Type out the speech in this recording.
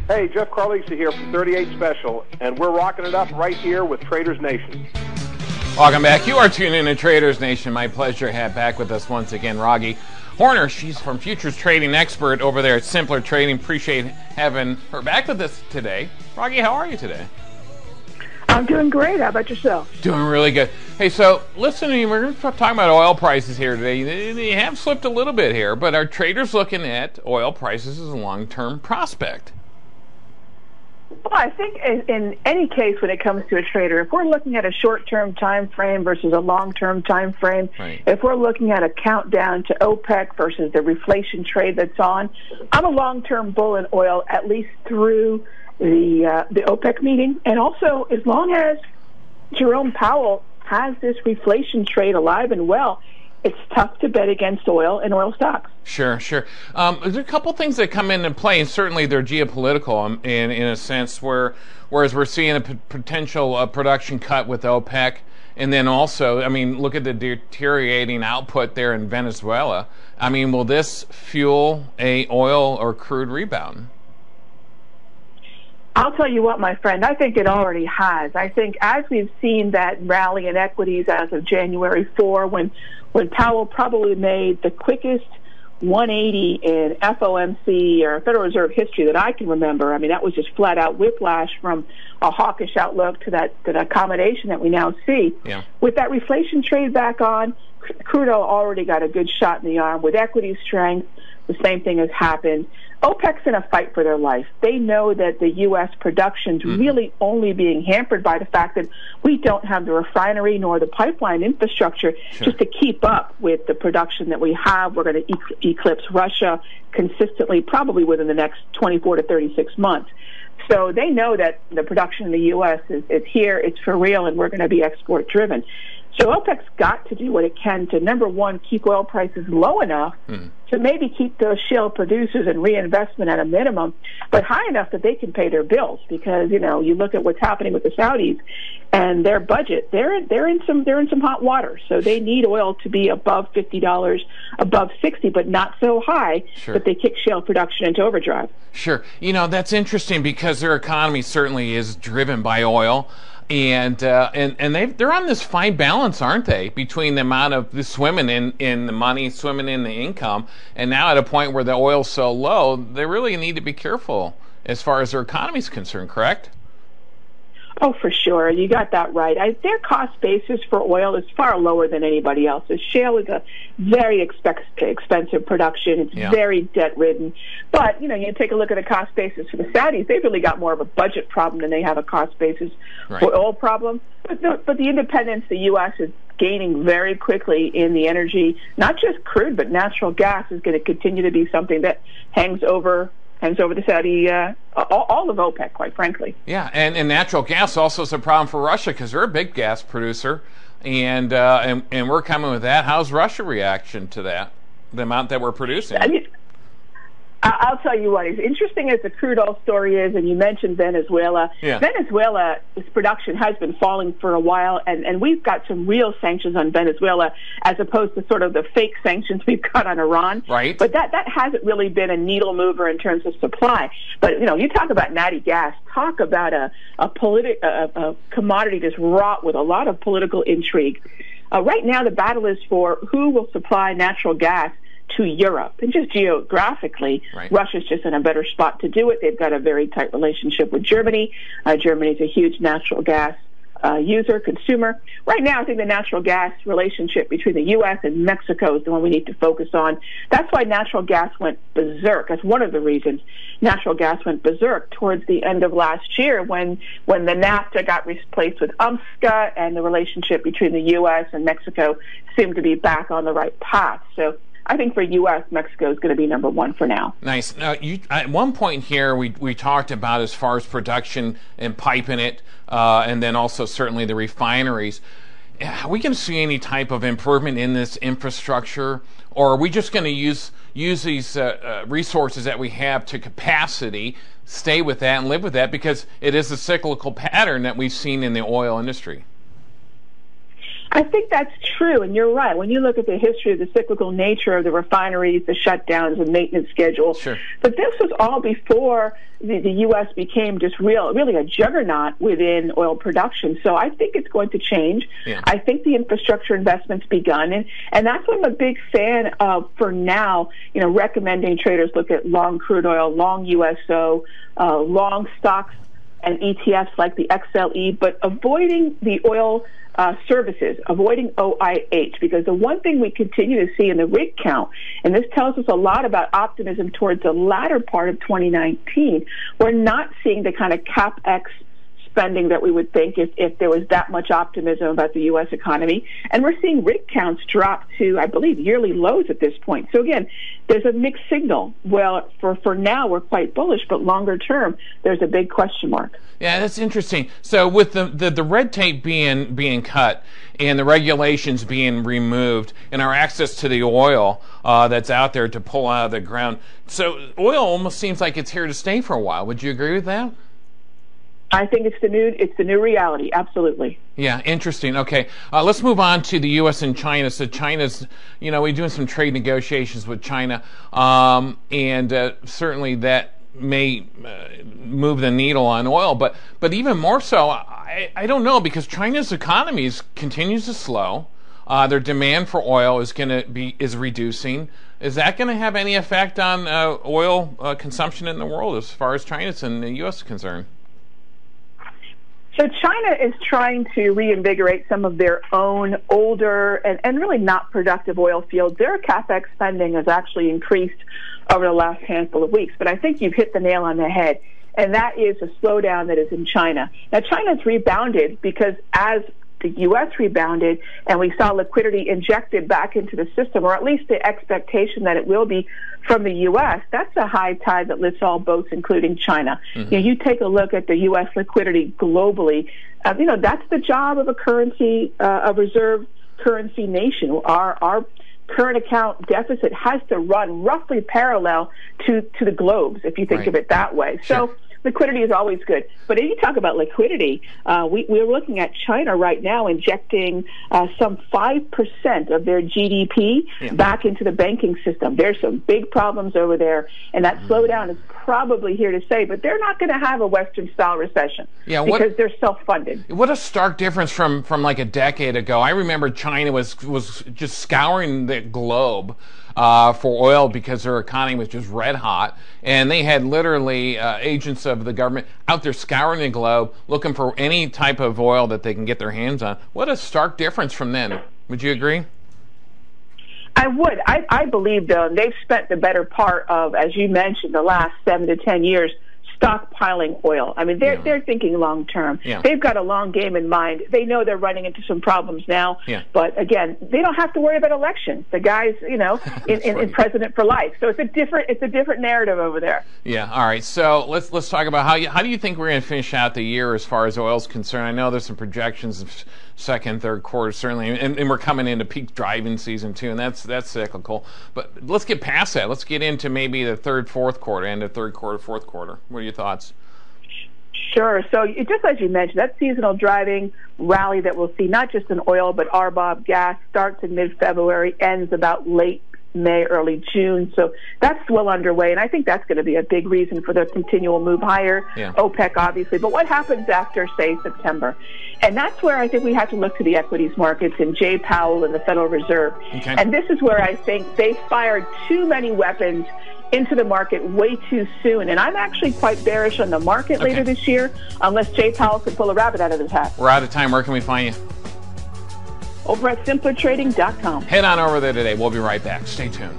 Hey, Jeff Carlisa here from 38 Special, and we're rocking it up right here with Traders Nation. Welcome back. You are tuning in to Traders Nation. My pleasure to have back with us once again Raghee Horner. She's from Futures Trading Expert over there at Simpler Trading. Appreciate having her back with us today. Raghee, how are you today? I'm doing great. How about yourself? Doing really good. Hey, so listen to me. We're going to talk about oil prices here today. They have slipped a little bit here, but are traders looking at oil prices as a long-term prospect? Well, I think in any case when it comes to a trader, if we're looking at a short-term time frame versus a long-term time frame, right, if we're looking at a countdown to OPEC versus the reflation trade that's on, I'm a long-term bull in oil at least through the OPEC meeting, and also as long as Jerome Powell has this reflation trade alive and well, it's tough to bet against oil and oil stocks. Sure. There's a couple things that come into play, and certainly they're geopolitical in a sense, whereas we're seeing a potential production cut with OPEC, and then also, I mean, look at the deteriorating output there in Venezuela. I mean, will this fuel a oil or crude rebound? I'll tell you what, my friend, I think it already has. I think as we've seen that rally in equities as of January 4, when Powell probably made the quickest 180 in FOMC or Federal Reserve history that I can remember. I mean, that was just flat out whiplash from a hawkish outlook to that accommodation that we now see. Yeah. With that reflation trade back on, crude oil already got a good shot in the arm. With equity strength, the same thing has happened. OPEC's in a fight for their life. They know that the U.S. production's really only being hampered by the fact that we don't have the refinery nor the pipeline infrastructure just to keep up with the production that we have. We're going to eclipse Russia consistently, probably within the next 24 to 36 months. So they know that the production in the U.S. is here, it's for real, and we're going to be export-driven. So OPEC's got to do what it can to, number one, keep oil prices low enough to maybe keep those shale producers and reinvestment at a minimum, but high enough that they can pay their bills. Because, you know, you look at what's happening with the Saudis and their budget, they're in some hot water. So they need oil to be above $50, above 60, but not so high that they kick shale production into overdrive. Sure. You know, that's interesting because their economy certainly is driven by oil. And they're on this fine balance, aren't they, between the amount of the swimming in the money, swimming in the income, and now at a point where the oil's so low, they really need to be careful as far as their economy is concerned, correct? Oh, for sure. You got that right. Their cost basis for oil is far lower than anybody else's. Shale is a very expensive production. It's very debt-ridden. But, you know, you take a look at the cost basis for the Saudis, they've really got more of a budget problem than they have a cost basis for oil problem. But the independence, the U.S. is gaining very quickly in the energy, not just crude, but natural gas is going to continue to be something that hangs over the Saudi, all of OPEC, quite frankly. Yeah, and natural gas also is a problem for Russia because they're a big gas producer, and we're coming with that. How's Russia reaction to that, the amount that we're producing? I mean, I'll tell you what, as interesting as the crude oil story is, and you mentioned Venezuela, Venezuela's production has been falling for a while, and we've got some real sanctions on Venezuela as opposed to sort of the fake sanctions we've got on Iran. Right. But that hasn't really been a needle mover in terms of supply. But, you know, you talk about natty gas, talk about a commodity that's wrought with a lot of political intrigue. Right now the battle is for who will supply natural gas to Europe. And just geographically, Russia's just in a better spot to do it. They've got a very tight relationship with Germany. Germany's a huge natural gas user, consumer. Right now, I think the natural gas relationship between the U.S. and Mexico is the one we need to focus on. That's why natural gas went berserk. That's one of the reasons natural gas went berserk towards the end of last year when the NAFTA got replaced with UMSCA and the relationship between the U.S. and Mexico seemed to be back on the right path. So I think for U.S., Mexico is going to be number one for now. Nice. Now, at one point here, we talked about as far as production and piping it, and then also certainly the refineries. Are we going to see any type of improvement in this infrastructure, or are we just going to use these resources that we have to capacity, stay with that and live with that, because it is a cyclical pattern that we've seen in the oil industry? I think that's true, and you're right. When you look at the history of the cyclical nature of the refineries, the shutdowns and maintenance schedule, sure. But this was all before the U.S. became just really a juggernaut within oil production. So I think it's going to change. Yeah. I think the infrastructure investment's begun, and that's what I'm a big fan of for now, recommending traders look at long crude oil, long USO, long stocks and ETFs like the XLE, but avoiding the oil services, avoiding OIH, because the one thing we continue to see in the rig count, and this tells us a lot about optimism towards the latter part of 2019, we're not seeing the kind of CapEx spending that we would think if there was that much optimism about the U.S. economy. And we're seeing rig counts drop to, I believe, yearly lows at this point. So again, there's a mixed signal. Well, for now, we're quite bullish, but longer term, there's a big question mark. Yeah, that's interesting. So with the red tape being cut and the regulations being removed and our access to the oil that's out there to pull out of the ground, so oil almost seems like it's here to stay for a while. Would you agree with that? I think it's the new reality. Absolutely. Yeah, interesting. Okay, let's move on to the U.S. and China. So China's, we're doing some trade negotiations with China, and certainly that may move the needle on oil. But even more so, I don't know, because China's economy continues to slow. Their demand for oil is reducing. Is that going to have any effect on oil consumption in the world as far as China's and the U.S. is concerned? So China is trying to reinvigorate some of their own older and really not productive oil fields. Their CapEx spending has actually increased over the last handful of weeks, but I think you've hit the nail on the head, and that is a slowdown that is in China. Now, China's rebounded because as the U.S. rebounded and we saw liquidity injected back into the system, or at least the expectation that it will be from the U.S., that's a high tide that lifts all boats, including China. Mm-hmm. You take a look at the U.S. liquidity globally, that's the job of a currency, a reserve currency nation. Our current account deficit has to run roughly parallel to the globe's, if you think of it that way. Sure. So liquidity is always good. But if you talk about liquidity, we're looking at China right now injecting some 5% of their GDP back into the banking system. There's some big problems over there, and that slowdown is probably here to stay, but they're not going to have a Western-style recession because they're self-funded. What a stark difference from like a decade ago. I remember China was just scouring the globe for oil because their economy was just red hot, and they had literally agents of the government out there scouring the globe looking for any type of oil that they can get their hands on. What a stark difference from then. Would you agree? I would. I believe, though, they've spent the better part of, as you mentioned, the last 7 to 10 years stockpiling oil. I mean, they're thinking long term. Yeah. They've got a long game in mind. They know they're running into some problems now. Yeah. But again, they don't have to worry about elections. The guy's, in president for life. So it's a different narrative over there. Yeah. All right. So let's talk about how do you think we're going to finish out the year as far as oil's concerned? I know there's some projections of second, third quarter, certainly, and we're coming into peak driving season too, and that's cyclical. But let's get past that. Let's get into maybe the third, fourth quarter, end of third quarter, fourth quarter. What are your thoughts? Sure. So just as you mentioned, that seasonal driving rally that we'll see, not just in oil, but RBOB gas, starts in mid-February, ends about late May, early June. So that's well underway, and I think that's going to be a big reason for the continual move higher. Yeah. OPEC, obviously. But what happens after, say, September? And that's where I think we have to look to the equities markets and Jay Powell and the Federal Reserve. Okay. And this is where I think they fired too many weapons into the market way too soon. And I'm actually quite bearish on the market later this year, unless Jay Powell can pull a rabbit out of his hat. We're out of time. Where can we find you? Over at simplertrading.com. Head on over there today. We'll be right back. Stay tuned.